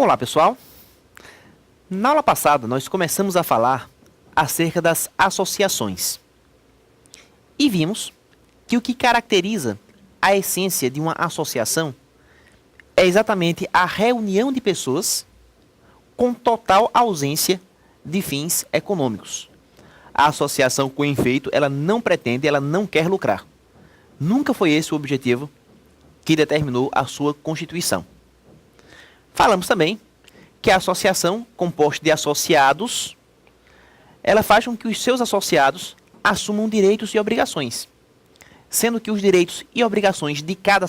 Olá, pessoal. Na aula passada, nós começamos a falar acerca das associações. E vimos que o que caracteriza a essência de uma associação é exatamente a reunião de pessoas com total ausência de fins econômicos. A associação com efeito, ela não pretende, ela não quer lucrar. Nunca foi esse o objetivo que determinou a sua constituição. Falamos também que a associação, composta de associados, ela faz com que os seus associados assumam direitos e obrigações, sendo que os direitos e obrigações de cada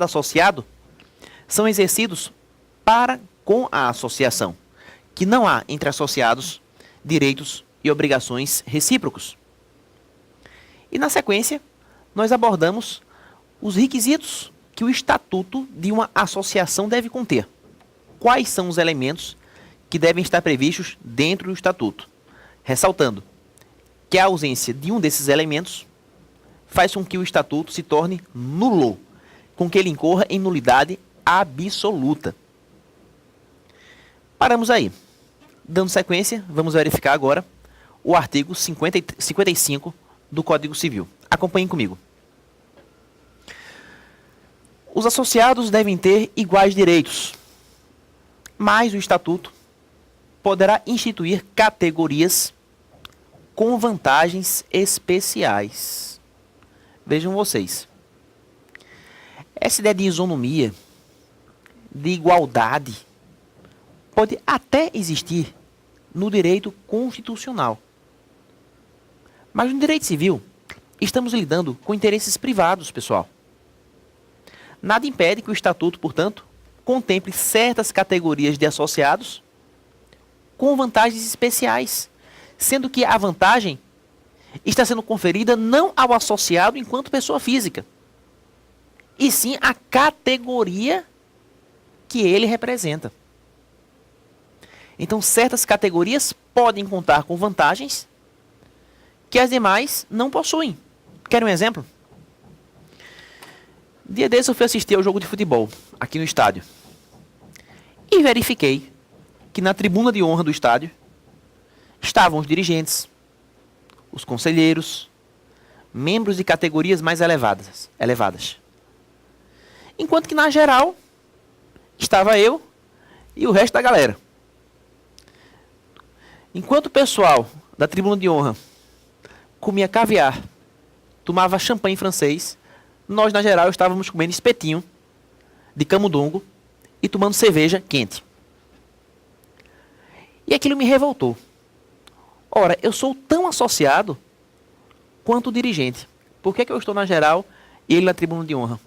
associado são exercidos para com a associação, que não há entre associados direitos e obrigações recíprocos. E na sequência, nós abordamos os requisitos que o estatuto de uma associação deve conter. Quais são os elementos que devem estar previstos dentro do estatuto? Ressaltando que a ausência de um desses elementos faz com que o estatuto se torne nulo, com que ele incorra em nulidade absoluta. Paramos aí. Dando sequência, vamos verificar agora o artigo 55 do Código Civil. Acompanhem comigo. Os associados devem ter iguais direitos, mas o Estatuto poderá instituir categorias com vantagens especiais. Vejam vocês. Essa ideia de isonomia, de igualdade, pode até existir no direito constitucional. Mas no direito civil, estamos lidando com interesses privados, pessoal. Nada impede que o Estatuto, portanto, contemple certas categorias de associados com vantagens especiais, sendo que a vantagem está sendo conferida não ao associado enquanto pessoa física, e sim à categoria que ele representa. Então, certas categorias podem contar com vantagens que as demais não possuem. Quer um exemplo? Dia desse eu fui assistir ao jogo de futebol, aqui no estádio. E verifiquei que na tribuna de honra do estádio estavam os dirigentes, os conselheiros, membros de categorias mais elevadas. Enquanto que na geral estava eu e o resto da galera. Enquanto o pessoal da tribuna de honra comia caviar, tomava champanhe francês, nós, na geral, estávamos comendo espetinho de camundongo e tomando cerveja quente. E aquilo me revoltou. Ora, eu sou tão associado quanto o dirigente. Por que eu estou na geral e ele na tribuna de honra?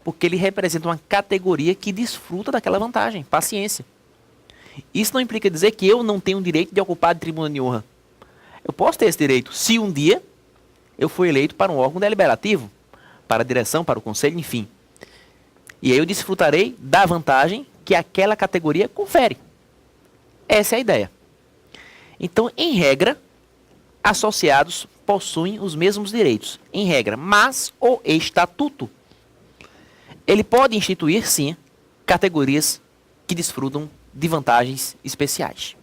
Porque ele representa uma categoria que desfruta daquela vantagem. Paciência. Isso não implica dizer que eu não tenho o direito de ocupar a tribuna de honra. Eu posso ter esse direito se um dia eu fui eleito para um órgão deliberativo, para a direção, para o conselho, enfim. E aí eu desfrutarei da vantagem que aquela categoria confere. Essa é a ideia. Então, em regra, associados possuem os mesmos direitos, em regra, mas o estatuto, ele pode instituir, sim, categorias que desfrutam de vantagens especiais,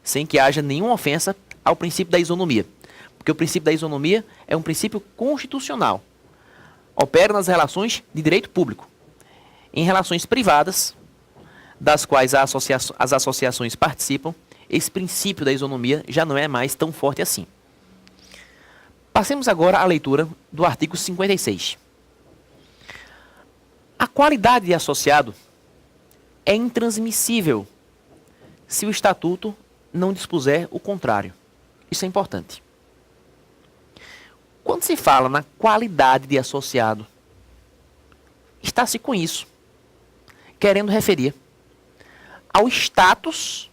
sem que haja nenhuma ofensa ao princípio da isonomia. Porque o princípio da isonomia é um princípio constitucional. Opera nas relações de direito público. Em relações privadas, das quais as associações participam, esse princípio da isonomia já não é mais tão forte assim. Passemos agora à leitura do artigo 56. A qualidade de associado é intransmissível se o Estatuto não dispuser o contrário. Isso é importante. Quando se fala na qualidade de associado, está-se com isso, querendo referir ao status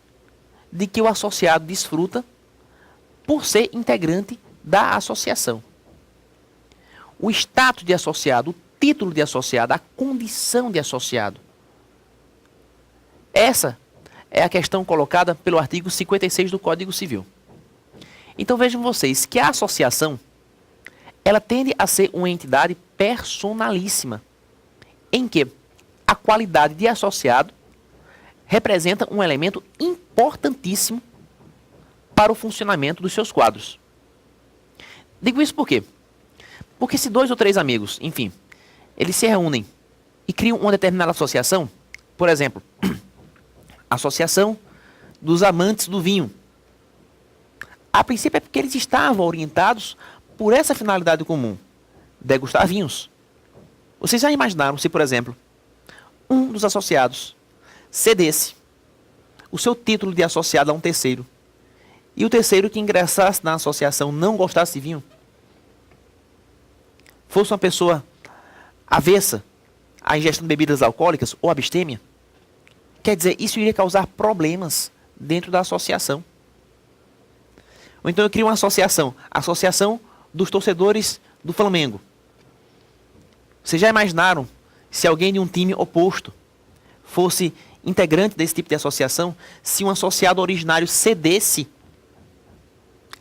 de que o associado desfruta por ser integrante da associação. O status de associado, o título de associado, a condição de associado. Essa é a questão colocada pelo artigo 56 do Código Civil. Então vejam vocês que a associação ela tende a ser uma entidade personalíssima, em que a qualidade de associado representa um elemento importantíssimo para o funcionamento dos seus quadros. Digo isso por quê? Porque se 2 ou 3 amigos, enfim, eles se reúnem e criam uma determinada associação, por exemplo, associação dos amantes do vinho. A princípio é porque eles estavam orientados por essa finalidade comum, degustar vinhos. Vocês já imaginaram se, por exemplo, um dos associados cedesse o seu título de associado a um terceiro, e o terceiro que ingressasse na associação não gostasse de vinho? Fosse uma pessoa avessa à ingestão de bebidas alcoólicas ou abstêmia? Quer dizer, isso iria causar problemas dentro da associação. Ou então eu crio uma associação, a Associação dos Torcedores do Flamengo. Vocês já imaginaram se alguém de um time oposto fosse integrante desse tipo de associação, se um associado originário cedesse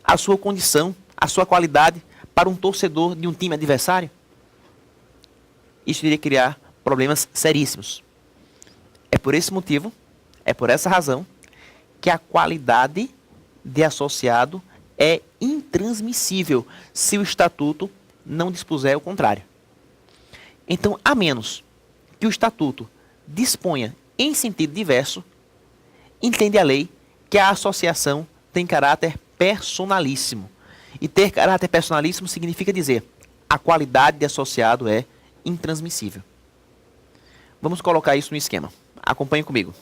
a sua condição, a sua qualidade para um torcedor de um time adversário? Isso iria criar problemas seríssimos. É por esse motivo, é por essa razão, que a qualidade de associado é intransmissível se o estatuto não dispuser o contrário. Então, a menos que o estatuto disponha em sentido diverso, entende a lei que a associação tem caráter personalíssimo. E ter caráter personalíssimo significa dizer a qualidade de associado é intransmissível. Vamos colocar isso no esquema. Acompanhe comigo.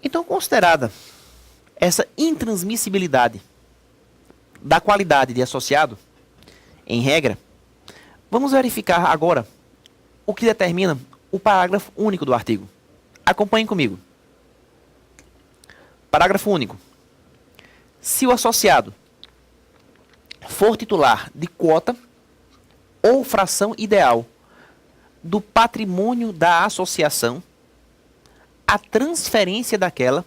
Então, considerada essa intransmissibilidade da qualidade de associado, em regra, vamos verificar agora o que determina o parágrafo único do artigo. Acompanhem comigo. Parágrafo único. Se o associado for titular de quota ou fração ideal do patrimônio da associação, a transferência daquela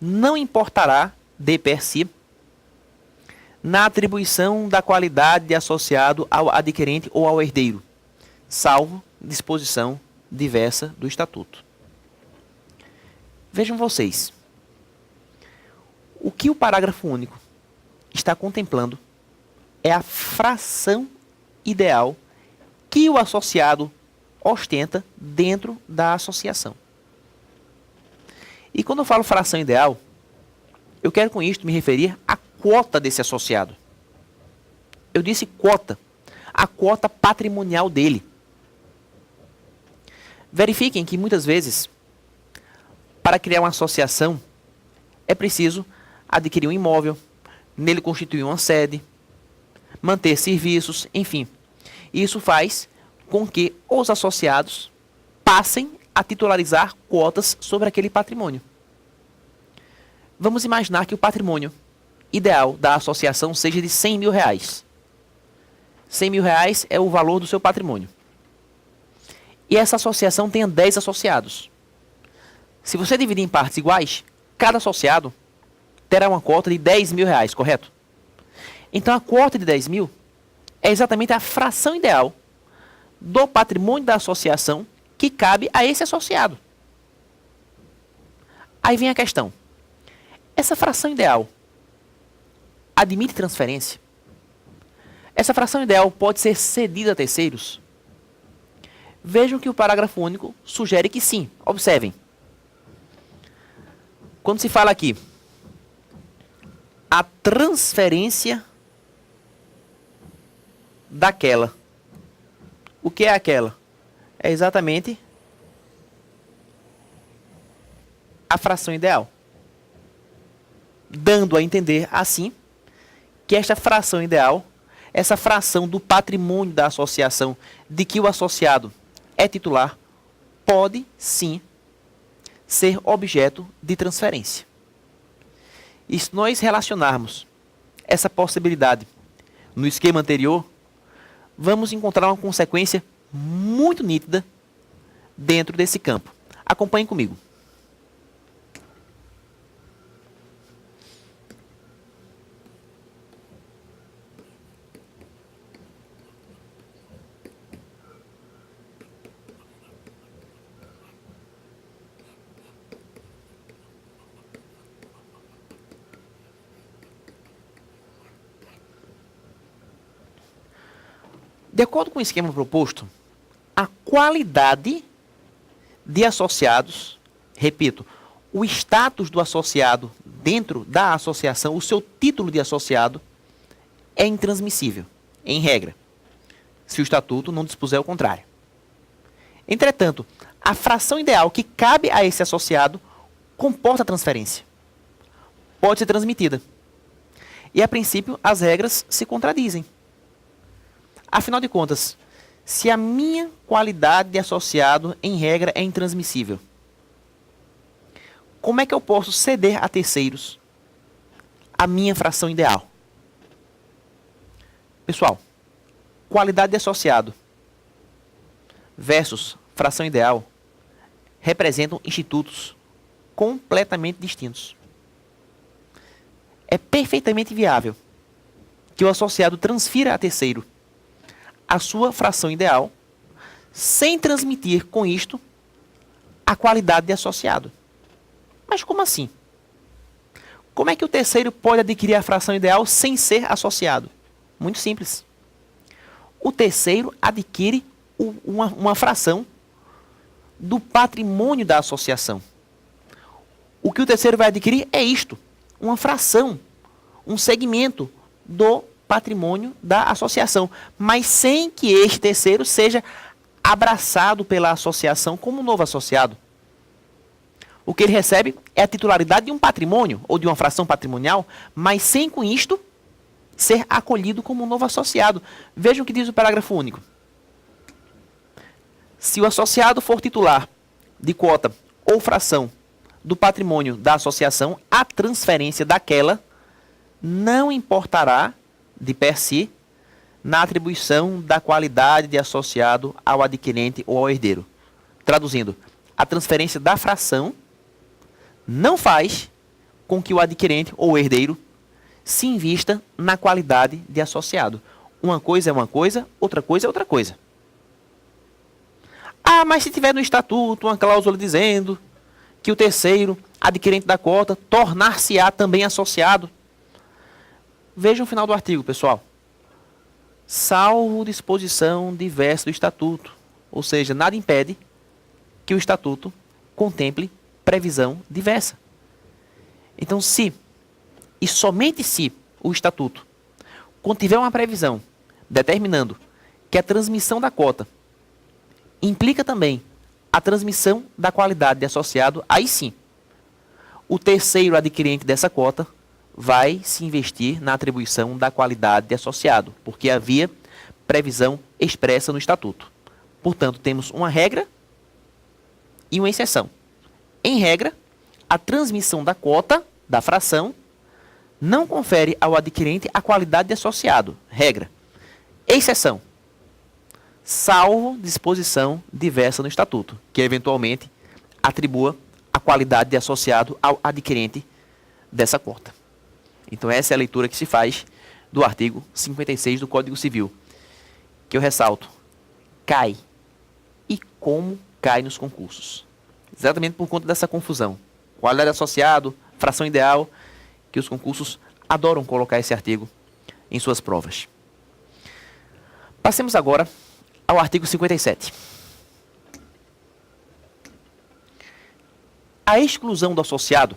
não importará de per si na atribuição da qualidade de associado ao adquirente ou ao herdeiro, salvo disposição diversa do estatuto. Vejam vocês, o que o parágrafo único está contemplando é a fração ideal que o associado ostenta dentro da associação. E quando eu falo fração ideal, eu quero com isto me referir à quota desse associado. Eu disse quota, a quota patrimonial dele. Verifiquem que muitas vezes, para criar uma associação, é preciso adquirir um imóvel, nele constituir uma sede, manter serviços, enfim. Isso faz com que os associados passem a titularizar quotas sobre aquele patrimônio. Vamos imaginar que o patrimônio ideal da associação seja de 100 mil reais. 100 mil reais é o valor do seu patrimônio. E essa associação tenha 10 associados. Se você dividir em partes iguais, cada associado terá uma quota de 10 mil reais, correto? Então a quota de 10 mil é exatamente a fração ideal do patrimônio da associação que cabe a esse associado. Aí vem a questão. Essa fração ideal admite transferência? Essa fração ideal pode ser cedida a terceiros? Vejam que o parágrafo único sugere que sim. Observem. Quando se fala aqui, a transferência daquela. O que é aquela? é exatamente a fração ideal, dando a entender, assim, que esta fração ideal, essa fração do patrimônio da associação de que o associado é titular, pode, sim, ser objeto de transferência. E se nós relacionarmos essa possibilidade no esquema anterior, vamos encontrar uma consequência muito nítida dentro desse campo. Acompanhem comigo. De acordo com o esquema proposto, a qualidade de associados, repito, o status do associado dentro da associação, o seu título de associado, é intransmissível, em regra, se o estatuto não dispuser o contrário. Entretanto, a fração ideal que cabe a esse associado comporta transferência. Pode ser transmitida. E, a princípio, as regras se contradizem. Afinal de contas, se a minha qualidade de associado, em regra, é intransmissível, como é que eu posso ceder a terceiros a minha fração ideal? Pessoal, qualidade de associado versus fração ideal representam institutos completamente distintos. É perfeitamente viável que o associado transfira a terceiro a sua fração ideal, sem transmitir com isto a qualidade de associado. Mas como assim? Como é que o terceiro pode adquirir a fração ideal sem ser associado? Muito simples. O terceiro adquire uma fração do patrimônio da associação. O que o terceiro vai adquirir é isto, uma fração, um segmento do patrimônio da associação, mas sem que este terceiro seja abraçado pela associação como um novo associado. O que ele recebe é a titularidade de um patrimônio ou de uma fração patrimonial, mas sem com isto ser acolhido como um novo associado. Vejam o que diz o parágrafo único. Se o associado for titular de quota ou fração do patrimônio da associação, a transferência daquela não importará de per si, na atribuição da qualidade de associado ao adquirente ou ao herdeiro. Traduzindo, a transferência da fração não faz com que o adquirente ou o herdeiro se invista na qualidade de associado. Uma coisa é uma coisa, outra coisa é outra coisa. Ah, mas se tiver no estatuto uma cláusula dizendo que o terceiro, adquirente da cota, tornar-se-á também associado. Vejam o final do artigo, pessoal. Salvo disposição diversa do estatuto. Ou seja, nada impede que o estatuto contemple previsão diversa. Então, se, e somente se, o estatuto contiver uma previsão determinando que a transmissão da cota implica também a transmissão da qualidade de associado, aí sim, o terceiro adquirente dessa cota vai se investir na atribuição da qualidade de associado, porque havia previsão expressa no estatuto. Portanto, temos uma regra e uma exceção. Em regra, a transmissão da cota, da fração, não confere ao adquirente a qualidade de associado. Regra. Exceção. Salvo disposição diversa no estatuto, que eventualmente atribua a qualidade de associado ao adquirente dessa cota. Então essa é a leitura que se faz do artigo 56 do Código Civil, que eu ressalto, cai. E como cai nos concursos? Exatamente por conta dessa confusão. Qualidade de associado, fração ideal, que os concursos adoram colocar esse artigo em suas provas. Passemos agora ao artigo 57. A exclusão do associado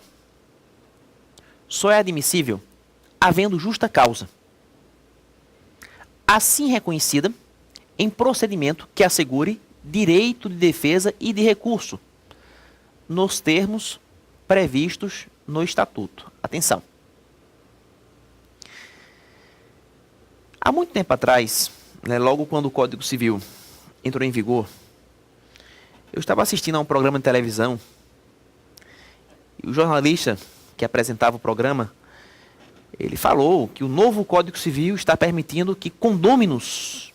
só é admissível havendo justa causa, assim reconhecida em procedimento que assegure direito de defesa e de recurso, nos termos previstos no Estatuto. Atenção. Há muito tempo atrás, logo quando o Código Civil entrou em vigor, eu estava assistindo a um programa de televisão e o jornalista que apresentava o programa, ele falou que o novo Código Civil está permitindo que condôminos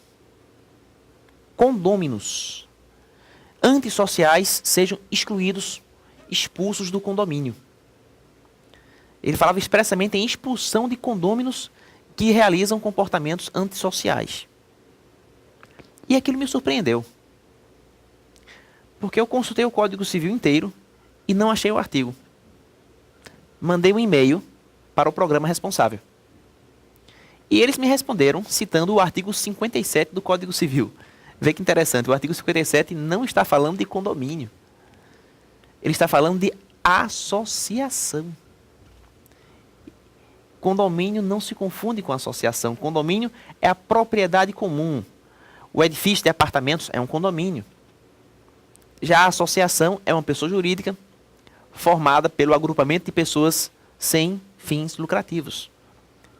antissociais sejam excluídos, expulsos do condomínio. Ele falava expressamente em expulsão de condôminos que realizam comportamentos antissociais. E aquilo me surpreendeu. Porque eu consultei o Código Civil inteiro e não achei o artigo. Mandei um e-mail para o programa responsável. E eles me responderam citando o artigo 57 do Código Civil. Vê que interessante, o artigo 57 não está falando de condomínio. Ele está falando de associação. Condomínio não se confunde com associação. Condomínio é a propriedade comum. O edifício de apartamentos é um condomínio. Já a associação é uma pessoa jurídica formada pelo agrupamento de pessoas sem fins lucrativos.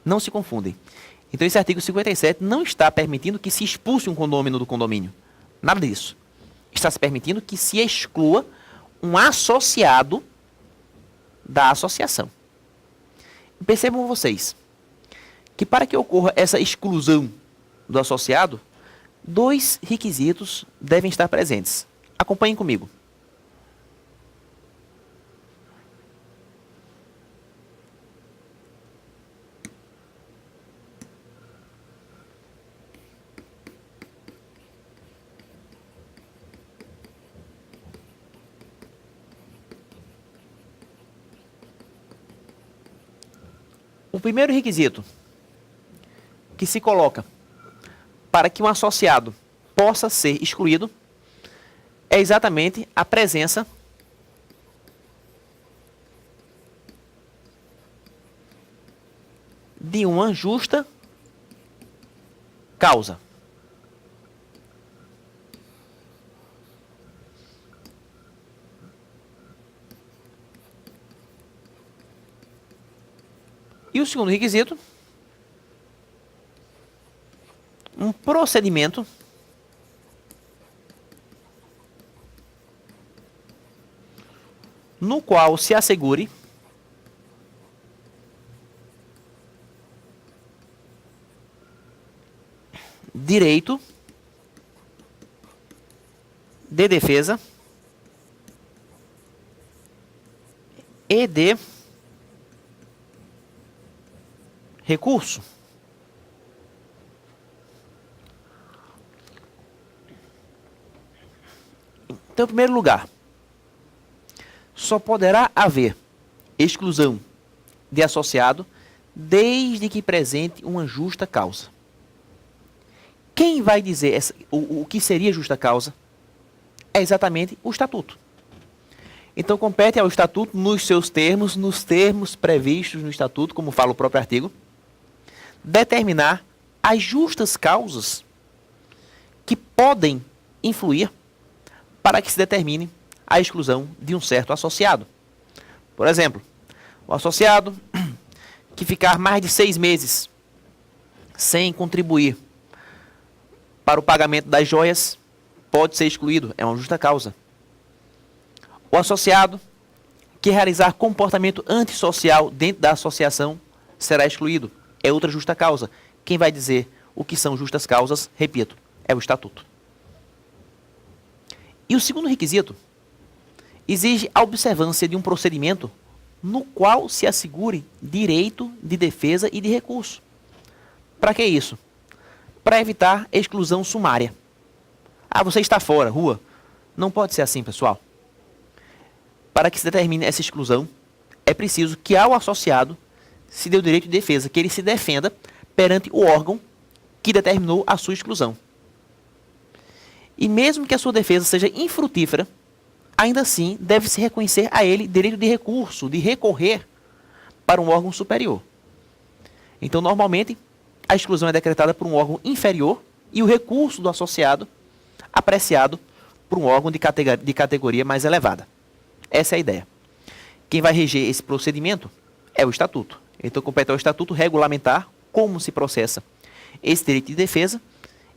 Não se confundem. Então esse artigo 57 não está permitindo que se expulse um condômino do condomínio. Nada disso. Está se permitindo que se exclua um associado da associação. Percebam vocês que para que ocorra essa exclusão do associado, 2 requisitos devem estar presentes. Acompanhem comigo. O primeiro requisito que se coloca para que um associado possa ser excluído é exatamente a presença de uma justa causa. E o segundo requisito, um procedimento no qual se assegure direito de defesa e de recurso. Então, em primeiro lugar, só poderá haver exclusão de associado desde que presente uma justa causa. Quem vai dizer o que seria justa causa é exatamente o Estatuto. Então, compete ao Estatuto, nos seus termos, nos termos previstos no Estatuto, como fala o próprio artigo, determinar as justas causas que podem influir para que se determine a exclusão de um certo associado. Por exemplo, o associado que ficar mais de 6 meses sem contribuir para o pagamento das joias pode ser excluído, é uma justa causa. O associado que realizar comportamento antissocial dentro da associação será excluído, é outra justa causa. Quem vai dizer o que são justas causas, repito, é o Estatuto. E o segundo requisito exige a observância de um procedimento no qual se assegure direito de defesa e de recurso. Para que isso? Para evitar exclusão sumária. Ah, você está fora, rua. Não pode ser assim, pessoal. Para que se determine essa exclusão, é preciso que ao associado se dê o direito de defesa, que ele se defenda perante o órgão que determinou a sua exclusão. E mesmo que a sua defesa seja infrutífera, ainda assim deve-se reconhecer a ele direito de recurso, de recorrer para um órgão superior. Então, normalmente, a exclusão é decretada por um órgão inferior e o recurso do associado apreciado por um órgão de categoria mais elevada. Essa é a ideia. Quem vai reger esse procedimento é o Estatuto. Então, compete ao Estatuto regulamentar como se processa esse direito de defesa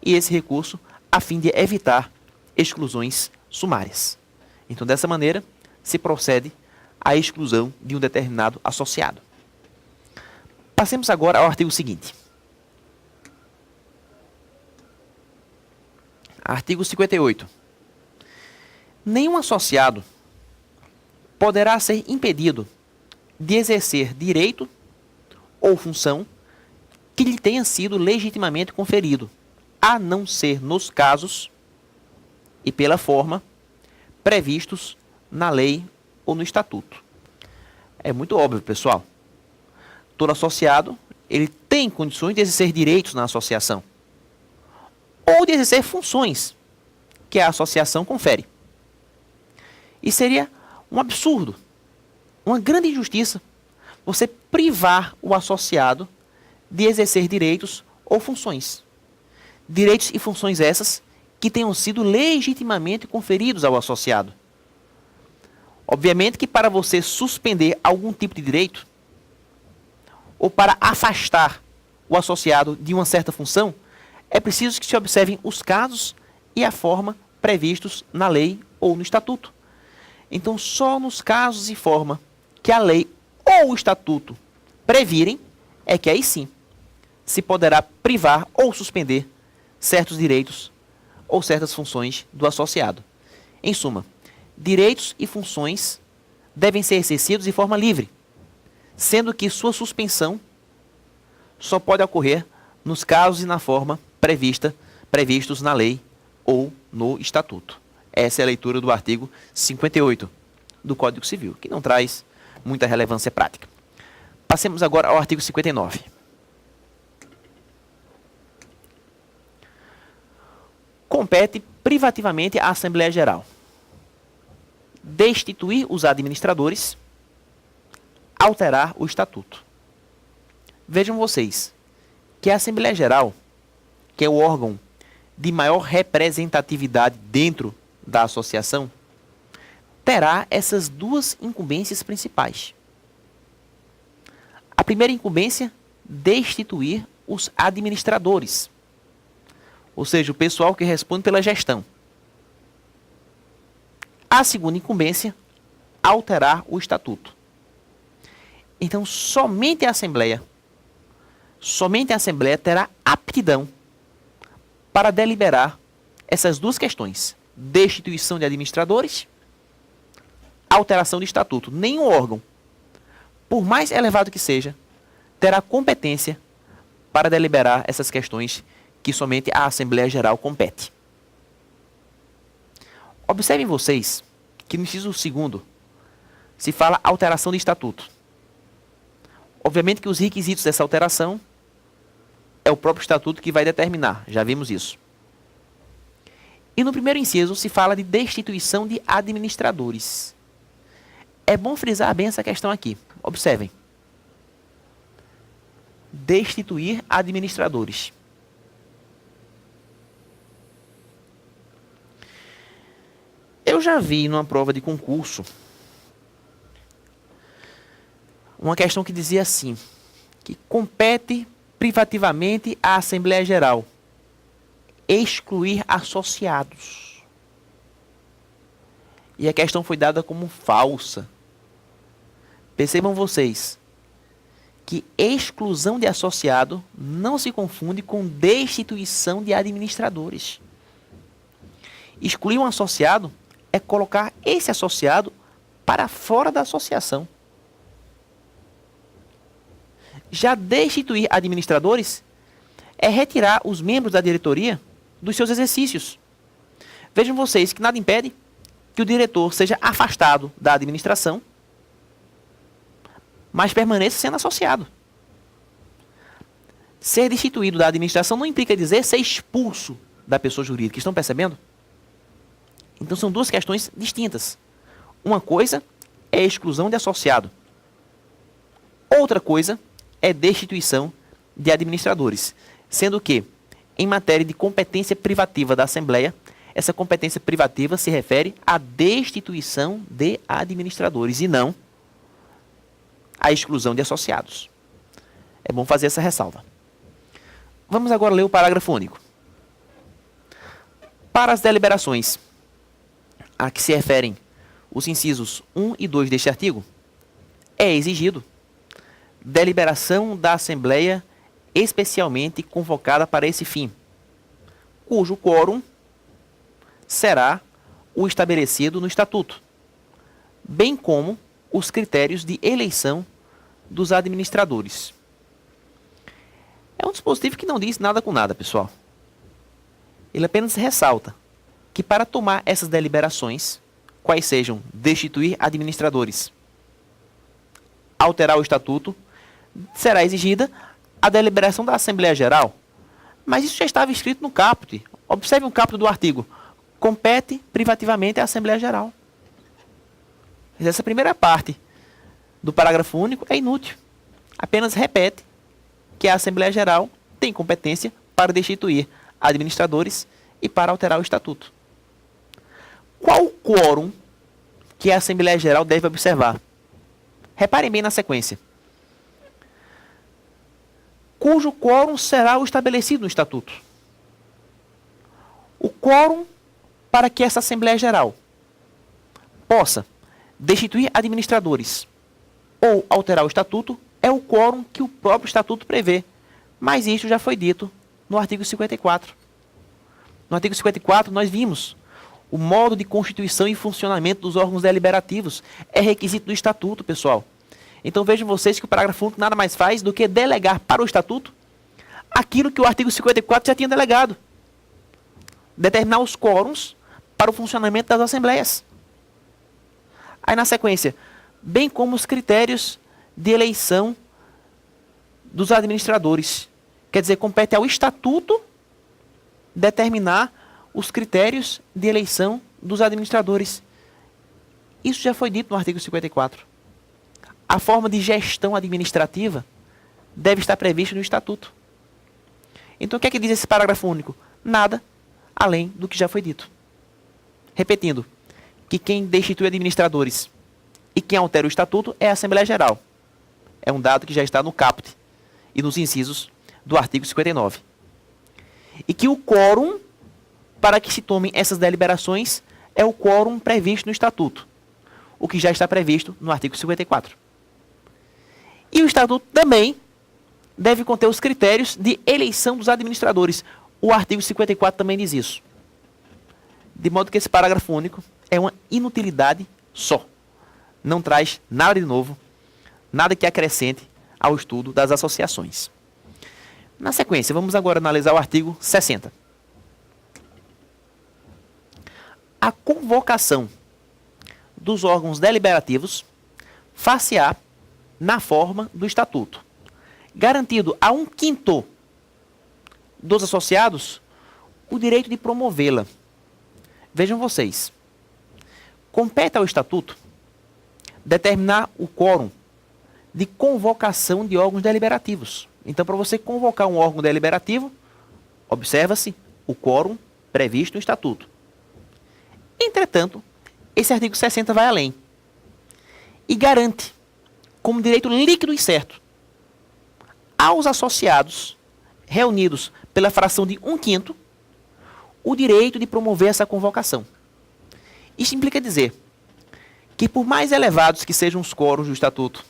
e esse recurso a fim de evitar exclusões sumárias. Então, dessa maneira, se procede à exclusão de um determinado associado. Passemos agora ao artigo seguinte. Artigo 58. Nenhum associado poderá ser impedido de exercer direito ou função que lhe tenha sido legitimamente conferido, a não ser nos casos e pela forma previstos na lei ou no estatuto. É muito óbvio, pessoal. Todo associado, ele tem condições de exercer direitos na associação ou de exercer funções que a associação confere. E seria um absurdo, uma grande injustiça, você privar o associado de exercer direitos ou funções. Direitos e funções essas que tenham sido legitimamente conferidos ao associado. Obviamente que para você suspender algum tipo de direito, ou para afastar o associado de uma certa função, é preciso que se observem os casos e a forma previstos na lei ou no estatuto. Então, só nos casos e forma que a lei ou o estatuto previrem, é que aí sim se poderá privar ou suspender certos direitos ou certas funções do associado. Em suma, direitos e funções devem ser exercidos de forma livre, sendo que sua suspensão só pode ocorrer nos casos e na forma previstos na lei ou no estatuto. Essa é a leitura do artigo 58 do Código Civil, que não traz muita relevância prática. Passemos agora ao artigo 59. Compete privativamente à Assembleia Geral destituir os administradores, alterar o estatuto. Vejam vocês que a Assembleia Geral, que é o órgão de maior representatividade dentro da associação, terá essas duas incumbências principais. A primeira incumbência, destituir os administradores, ou seja, o pessoal que responde pela gestão. A segunda incumbência, alterar o estatuto. Então, somente a Assembleia terá aptidão para deliberar essas duas questões: destituição de administradores, alteração de estatuto. Nenhum órgão, por mais elevado que seja, terá competência para deliberar essas questões que somente a Assembleia Geral compete. Observem vocês que no inciso 2º se fala alteração de estatuto. Obviamente que os requisitos dessa alteração é o próprio estatuto que vai determinar, já vimos isso. E no primeiro inciso se fala de destituição de administradores. É bom frisar bem essa questão aqui. Observem. Destituir administradores. Eu já vi numa prova de concurso uma questão que dizia assim, que compete privativamente à Assembleia Geral excluir associados. E a questão foi dada como falsa. Percebam vocês que exclusão de associado não se confunde com destituição de administradores. Excluir um associado é colocar esse associado para fora da associação. Já destituir administradores é retirar os membros da diretoria dos seus exercícios. Vejam vocês que nada impede que o diretor seja afastado da administração, mas permaneça sendo associado. Ser destituído da administração não implica dizer ser expulso da pessoa jurídica. Estão percebendo? Então são duas questões distintas. Uma coisa é exclusão de associado. Outra coisa é destituição de administradores. Sendo que, em matéria de competência privativa da Assembleia, essa competência privativa se refere à destituição de administradores e não à exclusão de associados. É bom fazer essa ressalva. Vamos agora ler o parágrafo único. Para as deliberações a que se referem os incisos 1 e 2 deste artigo, é exigido deliberação da Assembleia especialmente convocada para esse fim, cujo quórum será o estabelecido no Estatuto, bem como os critérios de eleição dos administradores. É um dispositivo que não diz nada com nada, pessoal. Ele apenas ressalta que para tomar essas deliberações, quais sejam destituir administradores, alterar o Estatuto, será exigida a deliberação da Assembleia Geral. Mas isso já estava escrito no caput. Observe o caput do artigo. Compete privativamente à Assembleia Geral. Essa primeira parte do parágrafo único é inútil. Apenas repete que a Assembleia Geral tem competência para destituir administradores e para alterar o Estatuto. Qual o quórum que a Assembleia Geral deve observar? Reparem bem na sequência. Cujo quórum será o estabelecido no Estatuto. O quórum para que essa Assembleia Geral possa destituir administradores ou alterar o Estatuto é o quórum que o próprio Estatuto prevê. Mas isso já foi dito no artigo 54. No artigo 54 nós vimos o modo de constituição e funcionamento dos órgãos deliberativos. É requisito do Estatuto, pessoal. Então vejam vocês que o parágrafo único nada mais faz do que delegar para o Estatuto aquilo que o artigo 54 já tinha delegado. Determinar os quórums para o funcionamento das assembleias. Aí na sequência, bem como os critérios de eleição dos administradores. Quer dizer, compete ao Estatuto determinar os critérios de eleição dos administradores. Isso já foi dito no artigo 54. A forma de gestão administrativa deve estar prevista no Estatuto. Então o que é que diz esse parágrafo único? Nada além do que já foi dito. Repetindo, que quem destitui administradores e quem altera o Estatuto é a Assembleia Geral. É um dado que já está no caput e nos incisos do artigo 59. E que o quórum para que se tomem essas deliberações é o quórum previsto no Estatuto, o que já está previsto no artigo 54. E o Estatuto também deve conter os critérios de eleição dos administradores. O artigo 54 também diz isso. De modo que esse parágrafo único é uma inutilidade só. Não traz nada de novo, nada que acrescente ao estudo das associações. Na sequência, vamos agora analisar o artigo 60. A convocação dos órgãos deliberativos far-se-á na forma do Estatuto, garantido a 1/5 dos associados o direito de promovê-la. Vejam vocês, compete ao Estatuto determinar o quórum de convocação de órgãos deliberativos. Então, para você convocar um órgão deliberativo, observa-se o quórum previsto no Estatuto. Entretanto, esse artigo 60 vai além e garante, como direito líquido e certo, aos associados reunidos pela fração de 1/5, o direito de promover essa convocação. Isso implica dizer que, por mais elevados que sejam os quórums do Estatuto,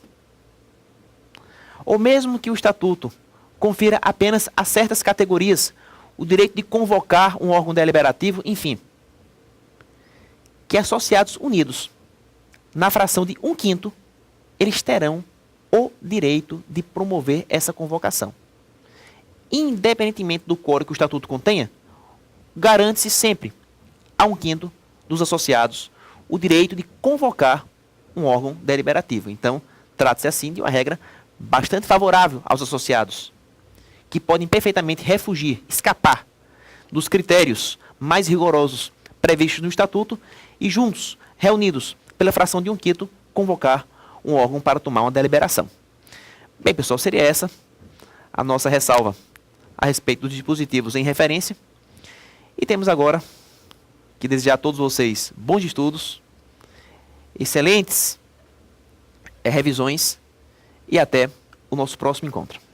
ou mesmo que o Estatuto confira apenas a certas categorias o direito de convocar um órgão deliberativo, enfim, que associados unidos na fração de 1/5, eles terão o direito de promover essa convocação. Independentemente do quórum que o Estatuto contenha, garante-se sempre a 1/5 dos associados o direito de convocar um órgão deliberativo. Então, trata-se assim de uma regra bastante favorável aos associados, que podem perfeitamente refugir, escapar dos critérios mais rigorosos previstos no Estatuto e juntos, reunidos pela fração de 1/5, convocar um órgão para tomar uma deliberação. Bem, pessoal, seria essa a nossa ressalva a respeito dos dispositivos em referência. E temos agora que desejar a todos vocês bons estudos, excelentes revisões e até o nosso próximo encontro.